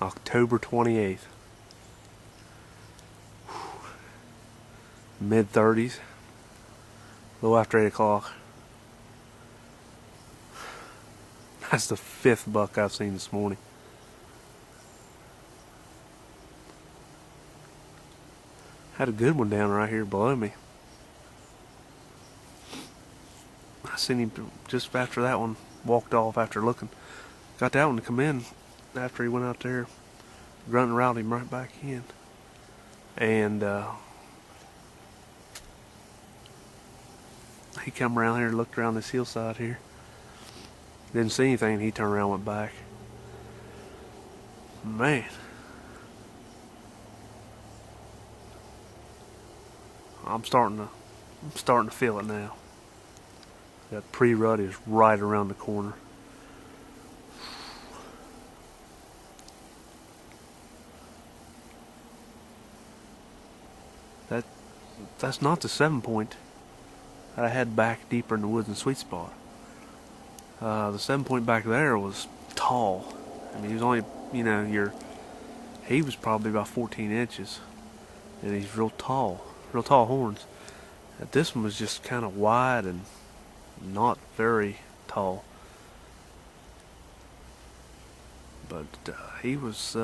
October 28th. Mid-30s. A little after 8 o'clock. That's the 5th buck I've seen this morning. Had a good one down right here below me. I seen him just after that one walked off after looking. Got that one to come in after he went out there. Grunt and routed him right back in. And he come around here and looked around this hillside here. Didn't see anything. He turned around and went back. Man. I'm starting to feel it now. That pre-rut is right around the corner. That's not the 7-point that I had back deeper in the woods and sweet spot. The 7-point back there was tall. I mean, he was only, he was probably about 14 inches, and he's real tall horns. This one was just kind of wide and not very tall, but he was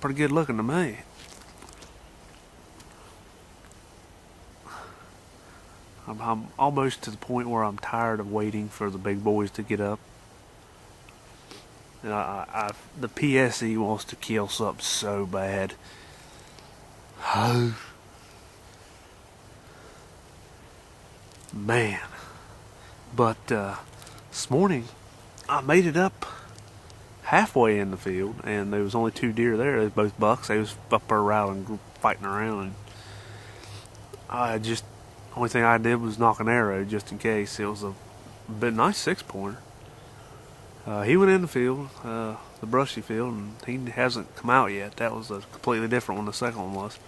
pretty good looking to me. I'm almost to the point where I'm tired of waiting for the big boys to get up. And the PSE wants to kill something so bad. Oh, man. But this morning, I made it up halfway in the field, and there was only 2 deer there. They was both bucks. They was up there rowing, fighting around. And only thing I did was knock an arrow just in case. It was a nice 6-pointer. He went in the field, the brushy field, and he hasn't come out yet. That was a completely different one. The second one was.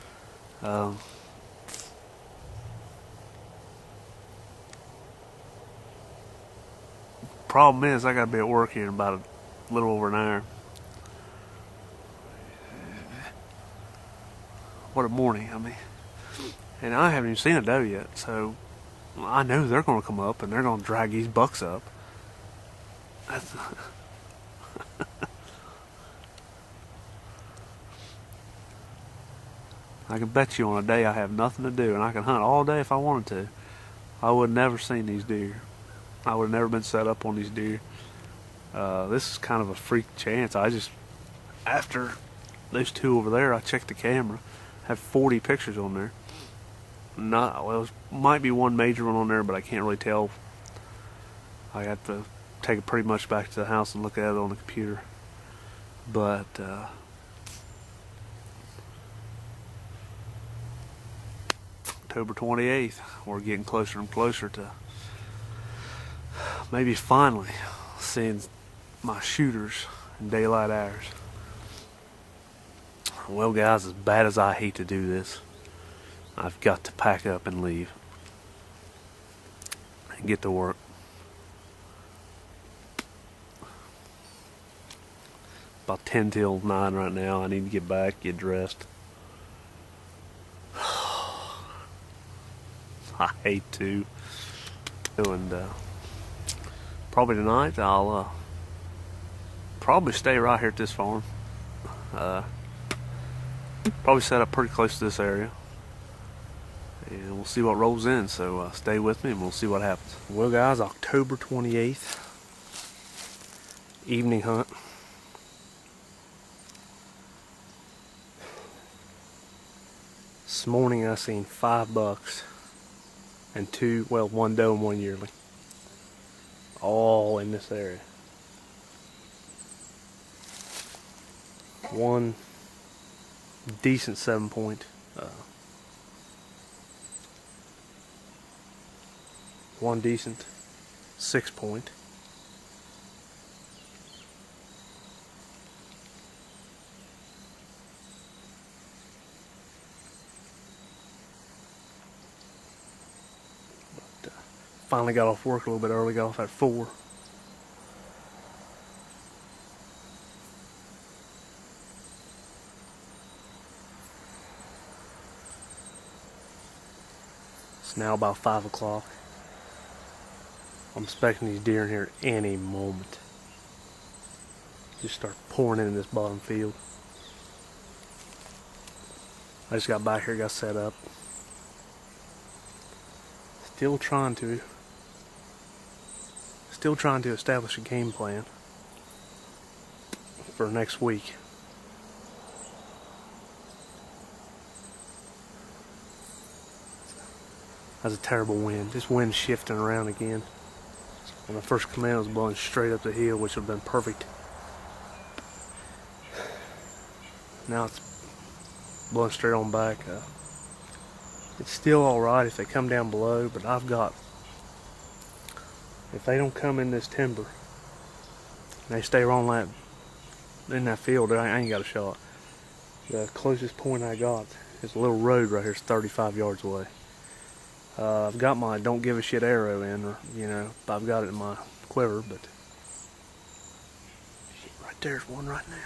Problem is, I got to be at work here in about a little over an hour. What a morning, I mean. And I haven't even seen a doe yet, so I know they're going to come up and they're going to drag these bucks up. I can bet you on a day I have nothing to do and I can hunt all day if I wanted to, I would have never seen these deer. I would have never been set up on these deer. This is kind of a freak chance. After those 2 over there, I checked the camera. Had 40 pictures on there. Might be one major one on there, but I can't really tell. I have to take it pretty much back to the house and look at it on the computer. But October 28th, we're getting closer and closer to maybe finally seeing my shooters in daylight hours. Well, guys, as bad as I hate to do this, I've got to pack up and leave and get to work. About 10 till 9 right now. I need to get back, get dressed. I hate to. And probably tonight I'll probably stay right here at this farm. Probably set up pretty close to this area. And we'll see what rolls in, so stay with me and we'll see what happens. Well, guys, October 28th, evening hunt. This morning I seen 5 bucks and 1 doe and 1 yearling, all in this area. One decent 7-point. One decent 6-point. But finally got off work a little bit early, got off at 4. now about 5 o'clock. I'm expecting these deer in here any moment. Just start pouring in this bottom field. I just got back here, got set up. Still trying to establish a game plan for next week. That's a terrible wind. This wind's shifting around again. When I first come in, it was blowing straight up the hill, which would have been perfect. Now it's blowing straight on back. It's still alright if they come down below, but if they don't come in this timber, and they stay on that, in that field, I ain't got a shot. The closest point I got is a little road right here, it's 35 yards away. I've got my don't give a shit arrow in, or, you know, I've got it in my quiver, but shit, right there's one right now.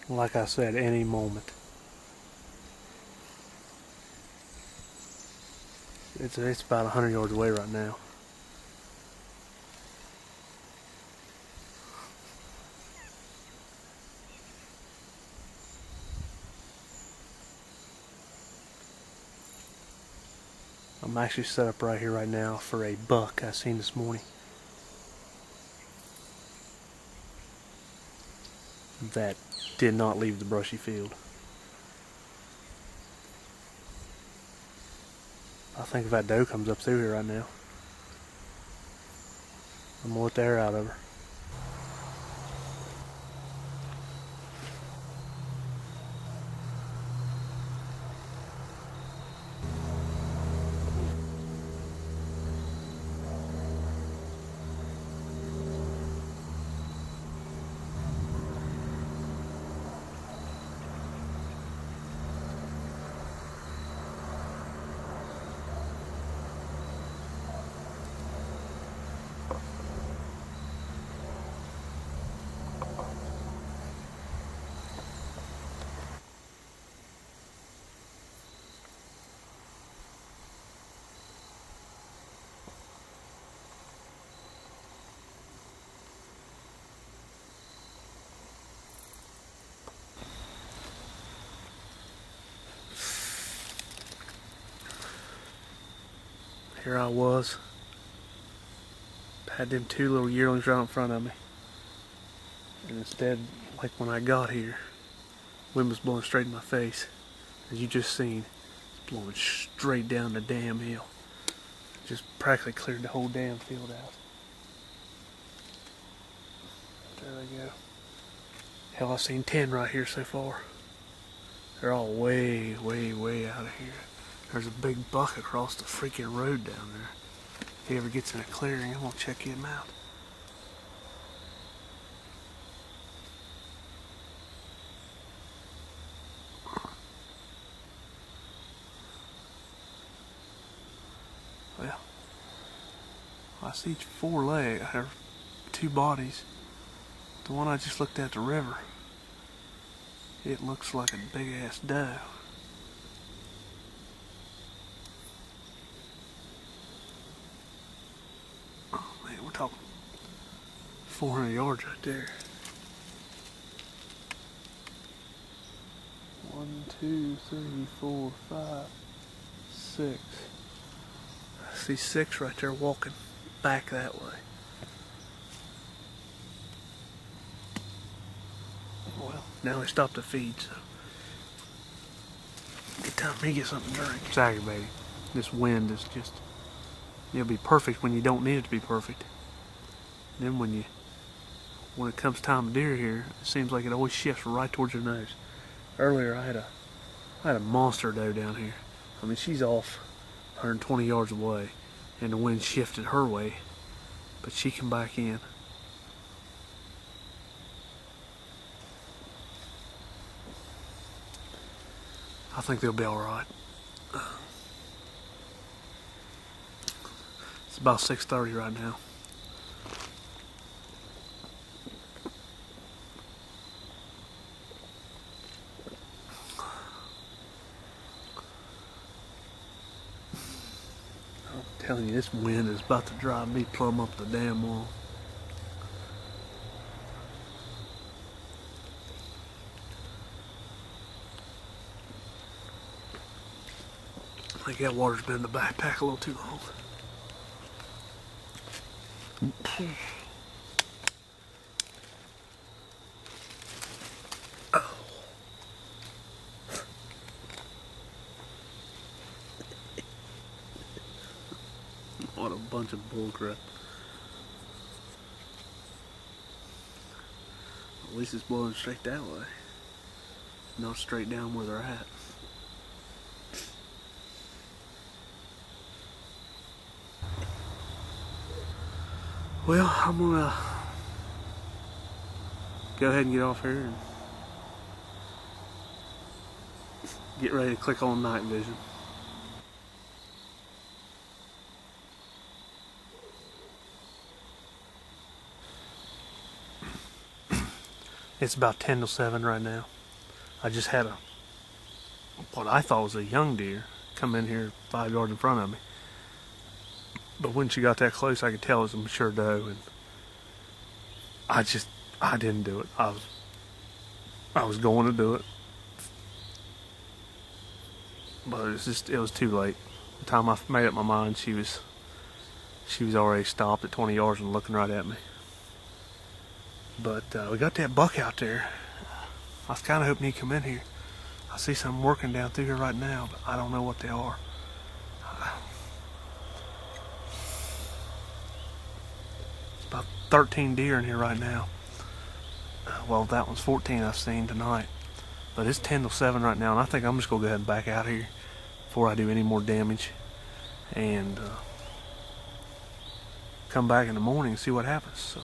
Like I said, any moment. It's about 100 yards away right now. I'm actually set up right here right now for a buck I seen this morning. That did not leave the brushy field. I think if that doe comes up through here right now, I'm gonna let the air out of her. Here I was, had them two little yearlings right in front of me, and instead, like when I got here, wind was blowing straight in my face. As you just seen, it's blowing straight down the damn hill. Just practically cleared the whole damn field out. There they go. Hell, I've seen 10 right here so far. They're all way, way, way out of here. There's a big buck across the freaking road down there. If he ever gets in a clearing, I'm gonna check him out. Well, I see 4 legs, or 2 bodies. The one I just looked at the river, it looks like a big ass doe. We're talking 400 yards right there. 1, 2, 3, 4, 5, 6. I see 6 right there walking back that way. Well, now they stopped to feed, so good time for me to get something to drink. It's aggravating. This wind is just, it'll be perfect when you don't need it to be perfect. Then when it comes time of deer here, it seems like it always shifts right towards your nose. Earlier I had a monster doe down here. I mean, she's off 120 yards away, and the wind shifted her way, but she come back in. I think they'll be alright. It's about 6:30 right now. I'm telling you, this wind is about to drive me plumb up the damn wall. I think that water's been in the backpack a little too long. Oh. What a bunch of bullcrap. At least it's blowing straight that way, not straight down where they're at. Well, I'm gonna go ahead and get off here and get ready to click on night vision. It's about 10 to 7 right now. I just had what I thought was a young deer come in here 5 yards in front of me. But when she got that close, I could tell it was a mature doe, and I didn't do it. I was going to do it, but it was too late. The time I made up my mind, she was already stopped at 20 yards and looking right at me. But we got that buck out there. I was kind of hoping he'd come in here. I see something working down through here right now, but I don't know what they are. It's about 13 deer in here right now. Well, that one's 14 I've seen tonight. But it's 10 to 7 right now, and I think I'm just going to go ahead and back out here before I do any more damage. And come back in the morning and see what happens. So.